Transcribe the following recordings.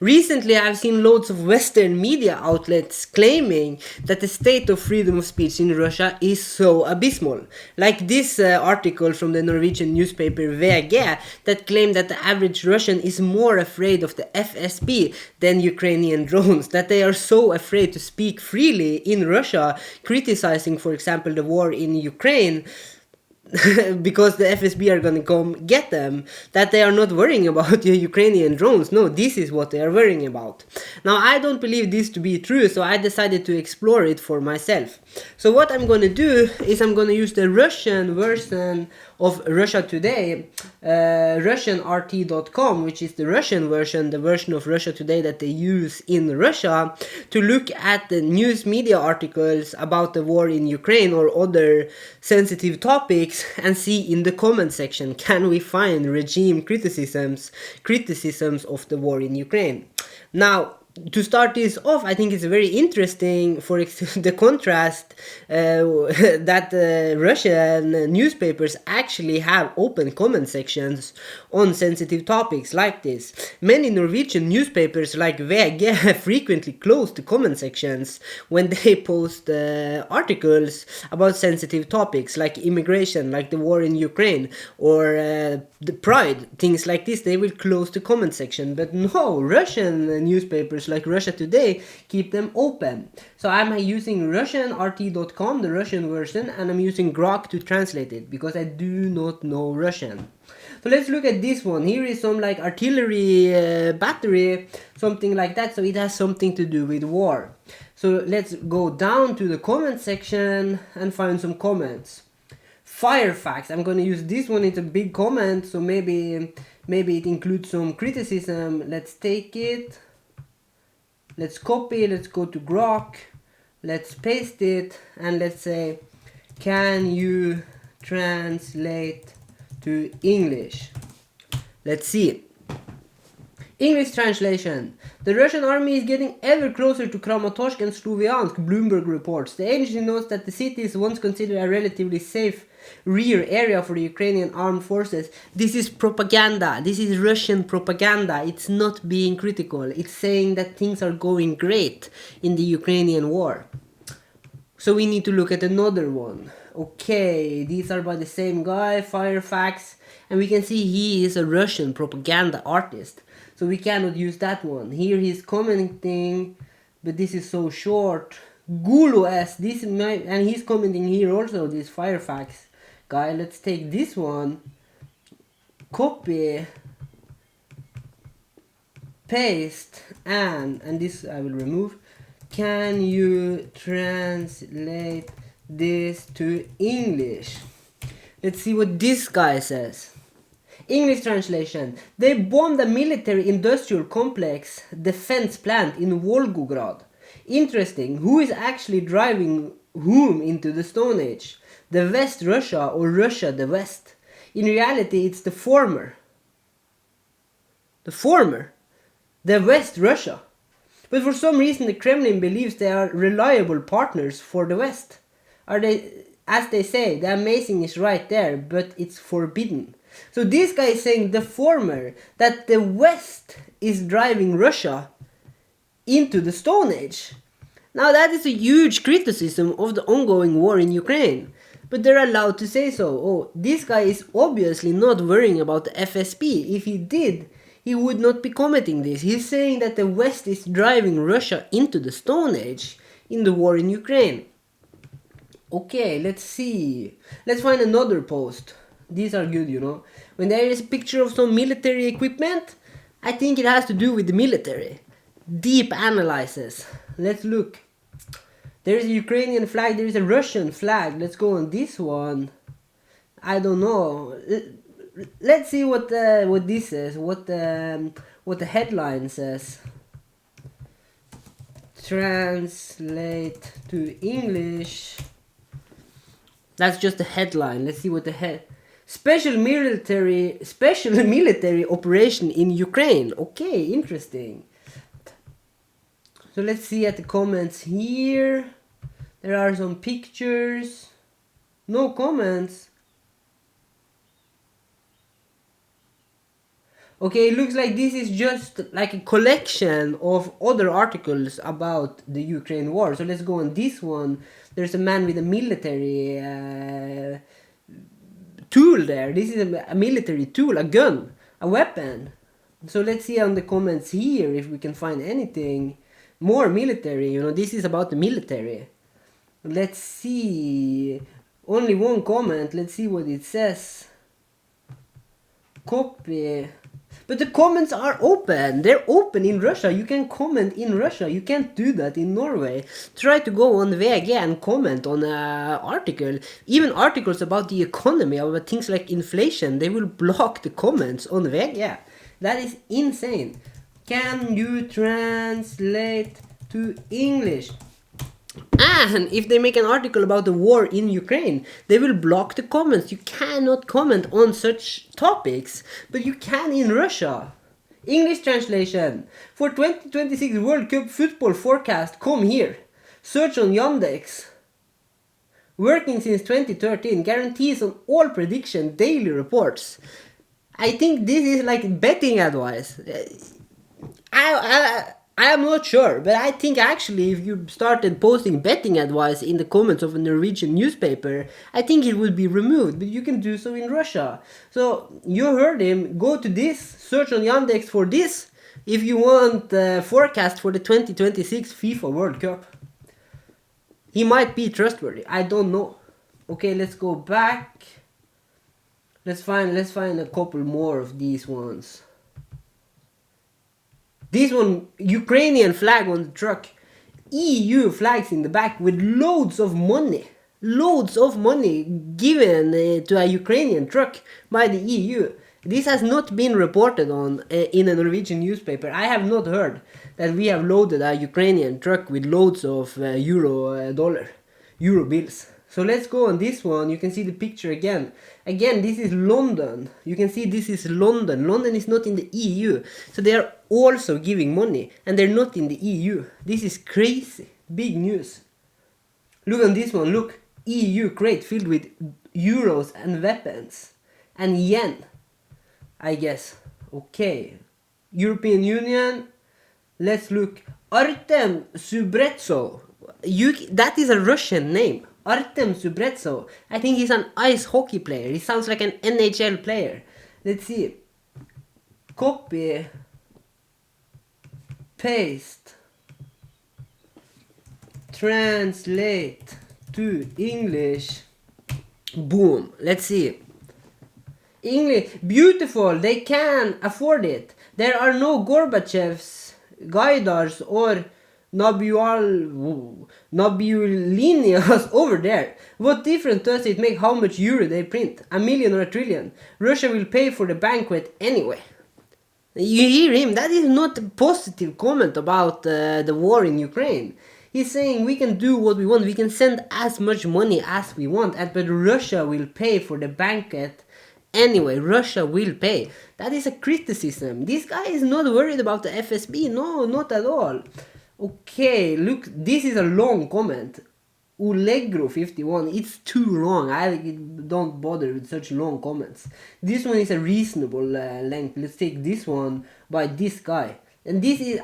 Recently, I've seen loads of Western media outlets claiming that the state of freedom of speech in Russia is so abysmal. Like this article from the Norwegian newspaper VG that claimed that the average Russian is more afraid of the FSB than Ukrainian drones, that they are so afraid to speak freely in Russia, criticizing, for example, the war in Ukraine. Because the FSB are gonna come get them, that they are not worrying about the Ukrainian drones. No, this is what they are worrying about. Now, I don't believe this to be true, so I decided to explore it for myself. So what I'm gonna do is I'm gonna use the Russian version of Russia Today, RussianRT.com, which is the Russian version, the version of Russia Today that they use in Russia, to look at the news media articles about the war in Ukraine or other sensitive topics and see in the comment section, can we find regime criticisms of the war in Ukraine. Now, to start this off, I think it's very interesting for the contrast that Russian newspapers actually have open comment sections on sensitive topics like this. Many Norwegian newspapers like VG frequently close the comment sections when they post articles about sensitive topics like immigration, like the war in Ukraine, or the pride, things like this. They will close the comment section, but no, Russian newspapers like Russia Today keep them open. So I'm using RussianRT.com, the Russian version, and I'm using Grok to translate it because I do not know Russian. So let's look at this one. Here is some like artillery battery, something like that. So it has something to do with war. So let's go down to the comment section and find some comments. Firefax. I'm gonna use this one. It's a big comment, so maybe it includes some criticism. Let's take it. Let's copy. Let's go to Grok. Let's paste it, and let's say, can you translate to English? Let's see. English translation. The Russian army is getting ever closer to Kramatorsk and Sloviansk, Bloomberg reports. The agency notes that the city is once considered a relatively safe rear area for the Ukrainian armed forces. This is propaganda. This is Russian propaganda. It's not being critical. It's saying that things are going great in the Ukrainian war. So we need to look at another one. Okay, these are by the same guy, Firefax, and we can see he is a Russian propaganda artist. So we cannot use that one. Here he's commenting, but this is so short. Gulu S, and he's commenting here also, this Firefax guy. Let's take this one, copy, paste, and this I will remove. Can you translate this to English? Let's see what this guy says. English translation. They bombed a military industrial complex defense plant in Volgograd. Interesting. Who is actually driving whom into the Stone Age? The West Russia or Russia the West? In reality, it's the former. The former. The West Russia. But for some reason, the Kremlin believes they are reliable partners for the West. Are they, as they say, the amazing is right there, but it's forbidden. So this guy is saying the former, that the West is driving Russia into the Stone Age. Now that is a huge criticism of the ongoing war in Ukraine. But they're allowed to say so. Oh, this guy is obviously not worrying about the FSB. If he did, he would not be commenting this. He's saying that the West is driving Russia into the Stone Age in the war in Ukraine. Okay, let's see. Let's find another post. These are good, you know. When there is a picture of some military equipment, I think it has to do with the military. Deep analysis. Let's look. There is a Ukrainian flag, there is a Russian flag. Let's go on this one. I don't know. Let's see what this says. What the headline says. Translate to English. That's just the headline. Let's see what the special military operation in Ukraine. Okay, interesting. So let's see at the comments here. There are some pictures. No comments. Okay, it looks like this is just like a collection of other articles about the Ukraine war. So let's go on this one. There's a man with a military tool there. This is a military tool, a gun, a weapon. So let's see on the comments here if we can find anything more military. You know, this is about the military. Let's see. Only one comment. Let's see what it says. Copy. But the comments are open. They're open in Russia. You can comment in Russia. You can't do that in Norway. Try to go on VG and comment on an article. Even articles about the economy, about things like inflation, they will block the comments on VG. That is insane. Can you translate to English? And if they make an article about the war in Ukraine, they will block the comments. You cannot comment on such topics, but you can in Russia. English translation. For 2026 World Cup football forecast, come here. Search on Yandex. Working since 2013, guarantees on all prediction, daily reports. I think this is like betting advice. I am not sure, but I think actually if you started posting betting advice in the comments of a Norwegian newspaper, I think it would be removed, but you can do so in Russia. So you heard him, go to this, search on Yandex for this, if you want the forecast for the 2026 FIFA World Cup. He might be trustworthy, I don't know. Okay, let's go back. Let's find a couple more of these ones. This one, Ukrainian flag on the truck. EU flags in the back with loads of money. Loads of money given to a Ukrainian truck by the EU. This has not been reported on in a Norwegian newspaper. I have not heard that we have loaded a Ukrainian truck with loads of euro bills. So let's go on this one. You can see the picture again. Again, this is London. You can see this is London. London is not in the EU. So they are also giving money. And they're not in the EU. This is crazy. Big news. Look on this one. Look. EU crate filled with euros and weapons. And yen. I guess. Okay. European Union. Let's look. Artem Subretsov. That is a Russian name. Artem Subretsov. I think he's an ice hockey player. He sounds like an NHL player. Let's see. Copy. Paste. Translate to English. Boom. Let's see. English. Beautiful. They can afford it. There are no Gorbachevs, Gaidars or Nabulinias over there. What difference does it make how much euro they print? A million or a trillion? Russia will pay for the banquet anyway. You hear him? That is not a positive comment about the war in Ukraine. He's saying we can do what we want. We can send as much money as we want, but Russia will pay for the banquet anyway. Russia will pay. That is a criticism. This guy is not worried about the FSB. No, not at all. Okay, look, this is a long comment. Ulegro51, it's too long. I don't bother with such long comments. This one is a reasonable length. Let's take this one by this guy. And this is,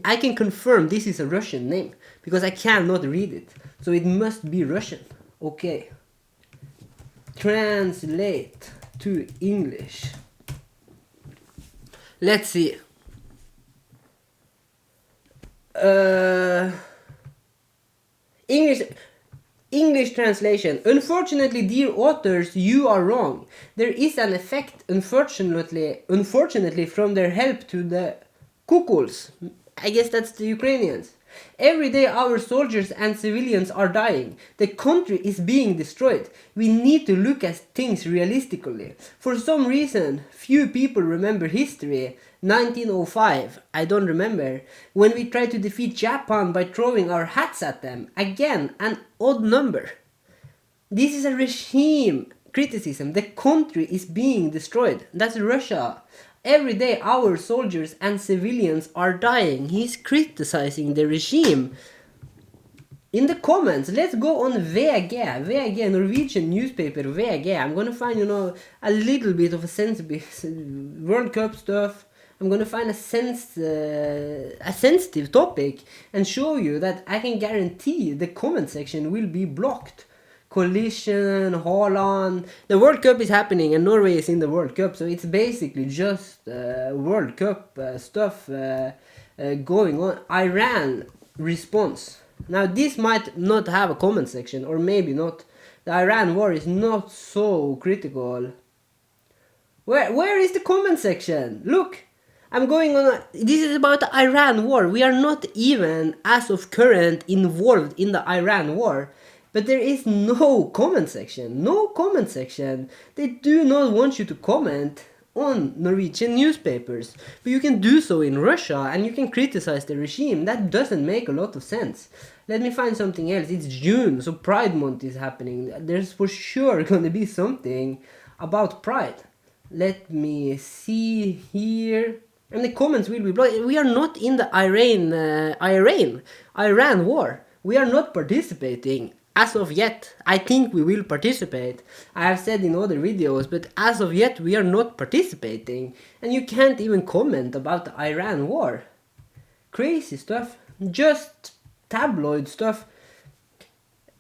I can confirm this is a Russian name because I cannot read it. So it must be Russian. Okay. Translate to English. Let's see. English translation. Unfortunately, dear authors, you are wrong. There is an effect, unfortunately, from their help to the kukuls. I guess that's the Ukrainians. Every day our soldiers and civilians are dying. The country is being destroyed. We need to look at things realistically. For some reason, few people remember history. 1905, I don't remember, when we tried to defeat Japan by throwing our hats at them. Again, an odd number. This is a regime criticism. The country is being destroyed. That's Russia. Every day our soldiers and civilians are dying. He's criticizing the regime. in the comments, let's go on VG, Norwegian newspaper VG. I'm gonna find, a little bit of a sensitive World Cup stuff. I'm gonna find a sensitive topic and show you that I can guarantee the comment section will be blocked. Collision, Haaland. The World Cup is happening and Norway is in the World Cup, so it's basically just World Cup stuff going on. Iran response. Now this might not have a comment section, or maybe not. The Iran war is not so critical. Where is the comment section? Look, I'm going on this is about the Iran war. We are not even, as of current, involved in the Iran war. But there is no comment section. No comment section. They do not want you to comment on Norwegian newspapers. But you can do so in Russia, and you can criticize the regime. That doesn't make a lot of sense. Let me find something else. It's June, so Pride Month is happening. There's for sure going to be something about Pride. Let me see here. And the comments will be blocked. We are not in the Iran war. We are not participating. As of yet. I think we will participate. I have said in other videos, but as of yet we are not participating. And you can't even comment about the Iran war. Crazy stuff. Just tabloid stuff.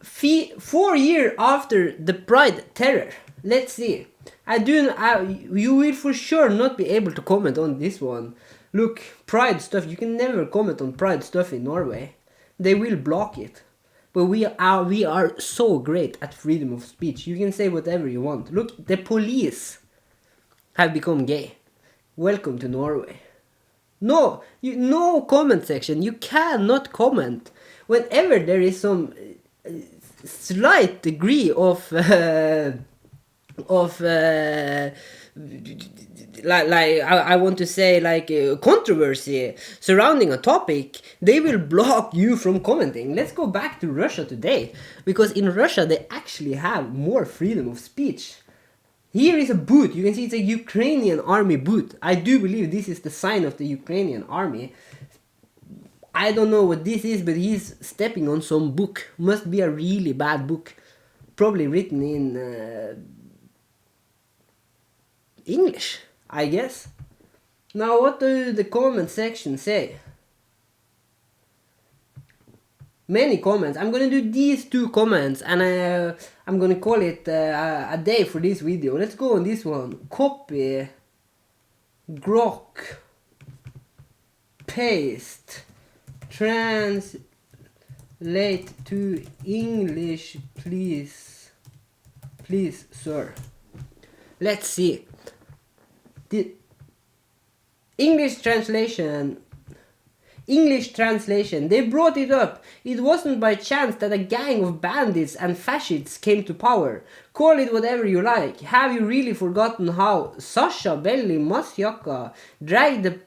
4 years after the Pride terror. Let's see. You will for sure not be able to comment on this one. Look, Pride stuff. You can never comment on Pride stuff in Norway. They will block it. But we are so great at freedom of speech. You can say whatever you want. Look, the police have become gay. Welcome to Norway. No comment section. You cannot comment. Whenever there is some slight degree of I want to say controversy surrounding a topic, they will block you from commenting. Let's go back to Russia today, because in Russia they actually have more freedom of speech. Here is a boot. You can see it's a Ukrainian army boot. I do believe this is the sign of the Ukrainian army. I don't know what this is, but he's stepping on some book. Must be a really bad book. Probably written in English, I guess. Now, what do the comment section say? Many comments. I'm gonna do these 2 comments, and I'm gonna call it a day for this video. Let's go on this one. Copy, grok, paste, translate to English, please, sir. Let's see. The English translation, they brought it up. It wasn't by chance that a gang of bandits and fascists came to power. Call it whatever you like. Have you really forgotten how Sasha Belli Masyaka dragged the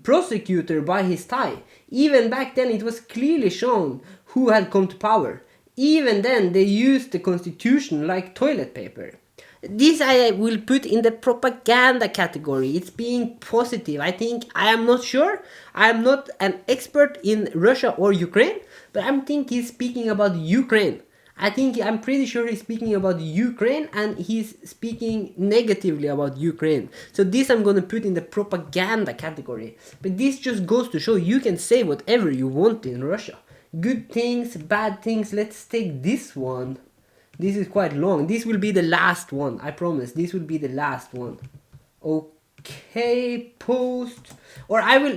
prosecutor by his tie? Even back then it was clearly shown who had come to power. Even then they used the constitution like toilet paper. This I will put in the propaganda category. It's being positive. I am not sure. I am not an expert in Russia or Ukraine, but I think he's speaking about Ukraine. I'm pretty sure he's speaking about Ukraine, and he's speaking negatively about Ukraine. So this I'm gonna put in the propaganda category. But this just goes to show you can say whatever you want in Russia. Good things, bad things. Let's take this one. This is quite long. This will be the last one. I promise. This will be the last one. Okay, post. Or I will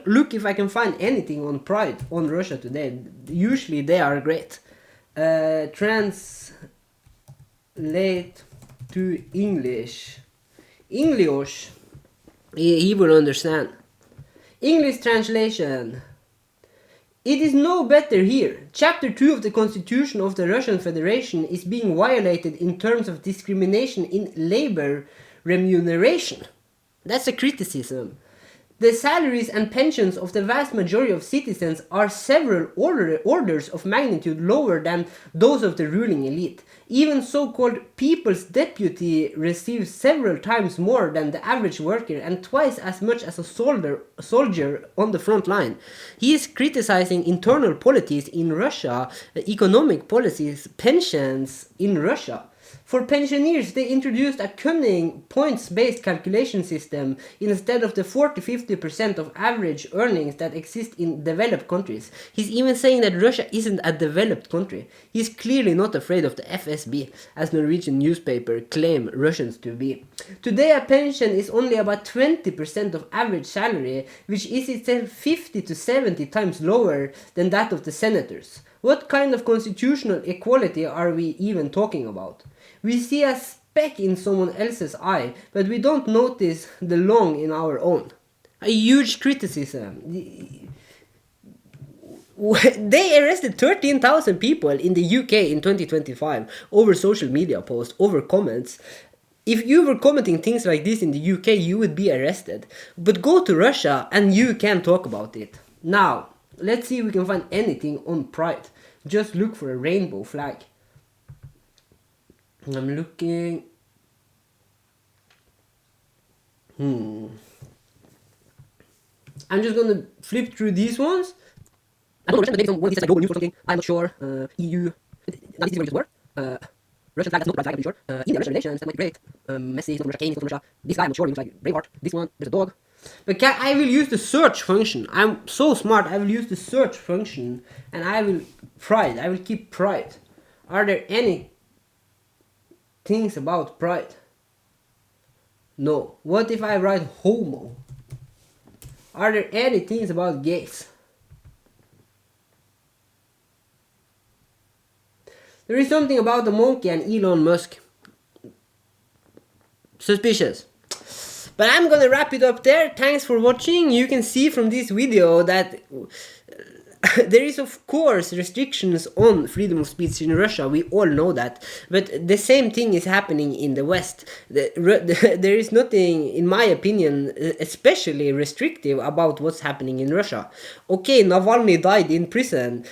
look if I can find anything on Pride on Russia today. Usually they are great. Translate to English. English. He will understand. English translation. It is no better here. Chapter 2 of the Constitution of the Russian Federation is being violated in terms of discrimination in labor remuneration. That's a criticism. The salaries and pensions of the vast majority of citizens are several orders of magnitude lower than those of the ruling elite. Even so-called people's deputy receives several times more than the average worker and twice as much as a soldier on the front line. He is criticizing internal politics in Russia, economic policies, pensions in Russia. For pensioners, they introduced a cunning points-based calculation system instead of the 40-50% of average earnings that exist in developed countries. He's even saying that Russia isn't a developed country. He's clearly not afraid of the FSB, as Norwegian newspaper claim Russians to be. Today, a pension is only about 20% of average salary, which is itself 50 to 70 times lower than that of the senators. What kind of constitutional equality are we even talking about? We see a speck in someone else's eye, but we don't notice the log in our own. A huge criticism. They arrested 13,000 people in the UK in 2025 over social media posts, over comments. If you were commenting things like this in the UK, you would be arrested. But go to Russia and you can talk about it. Now, let's see if we can find anything on Pride. Just look for a rainbow flag. I'm looking. I'm just gonna flip through these ones. I don't know, maybe some one of these is like global news or something. I'm not sure. EU. Now this is where we just were. Russian flag, that's not the right flag, I'm sure. India, Russia relations, that might be great. Messi, he's not from Russia, Kane, he's not from Russia. This guy, I'm not sure, he looks like Braveheart. This one, there's a dog. But I will use the search function. I'm so smart, I will use the search function. And I will Pride, I will keep Pride. Are there any things about Pride? No. What if I write homo? Are there any things about gays? There is something about the monkey and Elon Musk. Suspicious. But I'm gonna wrap it up there. Thanks for watching. You can see from this video that there is of course restrictions on freedom of speech in Russia, we all know that, but the same thing is happening in the West. There is nothing, in my opinion, especially restrictive about what's happening in Russia. Okay, Navalny died in prison,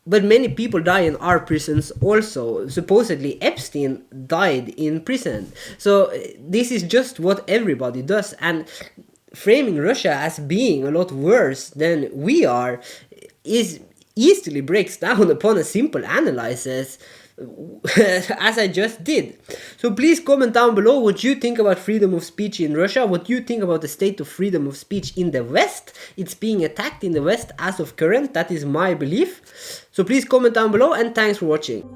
but many people die in our prisons also. Supposedly Epstein died in prison. So this is just what everybody does, and framing Russia as being a lot worse than we are is easily breaks down upon a simple analysis, as I just did. So please comment down below what you think about freedom of speech in Russia, what you think about the state of freedom of speech in the West. It's being attacked in the West as of current, that is my belief. So please comment down below, and thanks for watching.